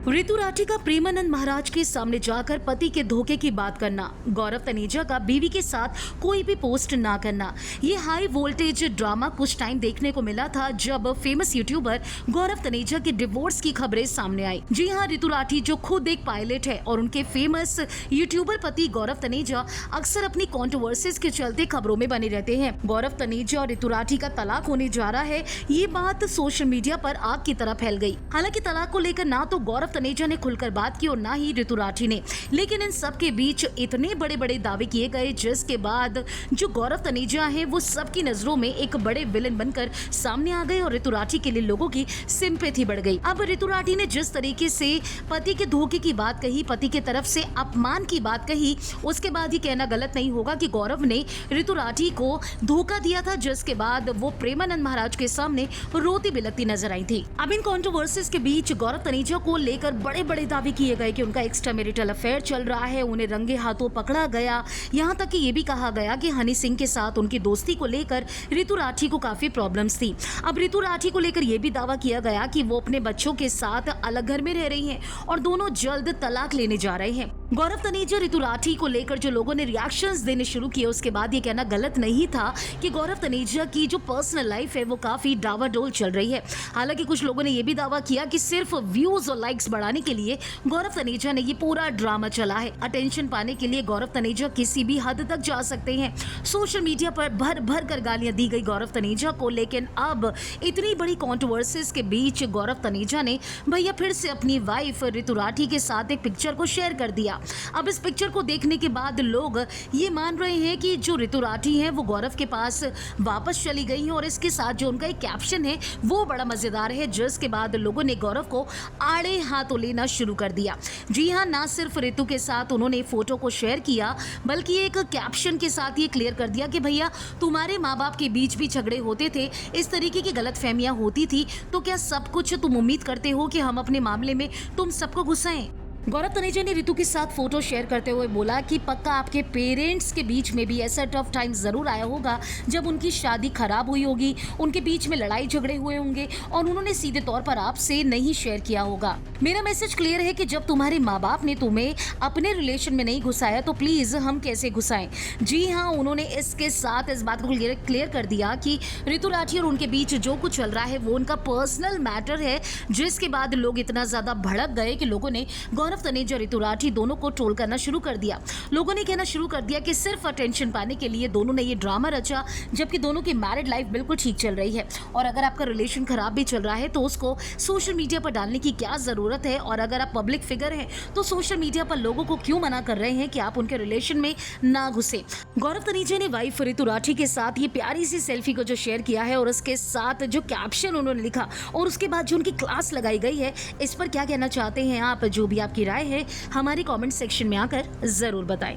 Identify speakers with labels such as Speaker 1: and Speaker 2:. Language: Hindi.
Speaker 1: ऋतु राठी का प्रेमानंद महाराज के सामने जाकर पति के धोखे की बात करना, गौरव तनेजा का बीवी के साथ कोई भी पोस्ट ना करना। ये हाई वोल्टेज ड्रामा कुछ टाइम देखने को मिला था जब फेमस यूट्यूबर गौरव तनेजा के डिवोर्स की खबरें सामने आई। जी हाँ, ऋतु राठी जो खुद एक पायलट है और उनके फेमस यूट्यूबर पति गौरव तनेजा अक्सर अपनी कॉन्ट्रोवर्सीज के चलते खबरों में बने रहते हैं। गौरव तनेजा और ऋतु राठी का तलाक होने जा रहा है, ये बात सोशल मीडिया पर आग की तरह फैल गई। हालांकि तलाक को लेकर ना तो गौरव तनेजा ने खुलकर बात की और ना ही ऋतु राठी ने, लेकिन इन सब के बीच इतने बड़े बड़े दावे किए गए जिसके बाद जो गौरव तनेजा है वो सबकी नजरों में एक बड़े विलेन बनकर सामने आ गए और ऋतु राठी के लिए लोगों की सिंपैथी बढ़ गई। अब ऋतु राठी ने जिस तरीके से पति के धोखे की बात कही, पति की तरफ से अपमान की बात कही, उसके बाद ही कहना गलत नहीं होगा कि गौरव ने ऋतु राठी को धोखा दिया था, जिसके बाद वो प्रेमानंद महाराज के सामने रोती बिलखती नजर आई थी। अब इन कंट्रोवर्सीज के बीच गौरव तनेजा को लेकर बड़े बड़े दावे किए गए कि उनका एक्स्ट्रा मैरिटल अफेयर चल रहा है, उन्हें रंगे हाथों पकड़ा गया। यहाँ तक कि ये भी कहा गया कि हनी सिंह के साथ उनकी दोस्ती को लेकर ऋतु राठी को काफी प्रॉब्लम्स थी। अब ऋतु राठी को लेकर यह भी दावा किया गया कि वो अपने बच्चों के साथ अलग घर में रह रही हैं और दोनों जल्द तलाक लेने जा रहे हैं। गौरव तनेजा ऋतु राठी को लेकर जो लोगों ने रिएक्शंस देने शुरू किए, उसके बाद ये कहना गलत नहीं था कि गौरव तनेजा की जो पर्सनल लाइफ है वो काफी डावाडोल चल रही है। हालांकि कुछ लोगों ने ये भी दावा किया कि सिर्फ व्यूज और लाइक्स बढ़ाने के लिए गौरव तनेजा ने ये पूरा ड्रामा चला है। अटेंशन पाने के लिए गौरव तनेजा किसी भी हद तक जा सकते हैं। सोशल मीडिया पर भर भर कर गालियां दी गई गौरव तनेजा को, लेकिन अब इतनी बड़ी कॉन्ट्रोवर्सीज के बीच गौरव तनेजा ने भैया फिर से अपनी वाइफ ऋतु राठी के साथ एक पिक्चर को शेयर कर दिया। अब इस पिक्चर को देखने के बाद लोग ये मान रहे हैं कि जो ऋतु राठी है वो गौरव के पास वापस चली गई है और इसके साथ जो उनका एक कैप्शन है वो बड़ा मजेदार है, जिसके बाद लोगों ने गौरव को आड़े हाथों लेना शुरू कर दिया। जी हाँ, ना सिर्फ ऋतु के साथ उन्होंने फोटो को शेयर किया बल्कि एक कैप्शन के साथ ये क्लियर कर दिया कि भैया तुम्हारे माँ बाप के बीच भी झगड़े होते थे, इस तरीके की गलतफहमियां होती थी, तो क्या सब कुछ तुम उम्मीद करते हो कि हम अपने मामले में तुम सबको घुसाएं? गौरव तनेजा ने ऋतु के साथ फोटो शेयर करते हुए बोला कि पक्का आपके पेरेंट्स के बीच में भी ऐसा टफ टाइम जरूर आया होगा जब उनकी शादी खराब हुई होगी, उनके बीच में लड़ाई झगड़े हुए होंगे और उन्होंने सीधे तौर पर आपसे नहीं शेयर किया होगा। मेरा मैसेज क्लियर है कि जब तुम्हारे माँ बाप ने तुम्हें अपने रिलेशन में नहीं घुसाया तो प्लीज हम कैसे घुसाएं। जी हाँ, उन्होंने इसके साथ इस बात को क्लियर कर दिया कि ऋतु राठी और उनके बीच जो कुछ चल रहा है वो उनका पर्सनल मैटर है, जिसके बाद लोग इतना ज्यादा भड़क गए कि लोगों ने गौरव तनेजा ऋतु राठी दोनों को ट्रोल करना शुरू कर दिया। लोगों ने कहना शुरू कर दिया कि सिर्फ अटेंशन पाने के लिए दोनों ने ये ड्रामा रचा, जबकि दोनों की मैरिड लाइफ बिल्कुल ठीक चल रही है। और अगर आपका रिलेशन खराब भी चल रहा है तो उसको सोशल मीडिया पर डालने की क्या जरूरत है, और अगर आप पब्लिक फिगर हैं तो सोशल मीडिया पर लोगों को क्यों मना कर रहे हैं कि आप उनके रिलेशन में ना घुसे। गौरव तनेजा ने वाइफ ऋतु राठी के साथ ये प्यारी सी सेल्फी को जो शेयर किया है और उसके साथ जो कैप्शन उन्होंने लिखा और उसके बाद जो उनकी क्लास लगाई गई है, इस पर क्या कहना चाहते हैं आप? जो भी आपकी राय है हमारे कमेंट सेक्शन में आकर जरूर बताएं।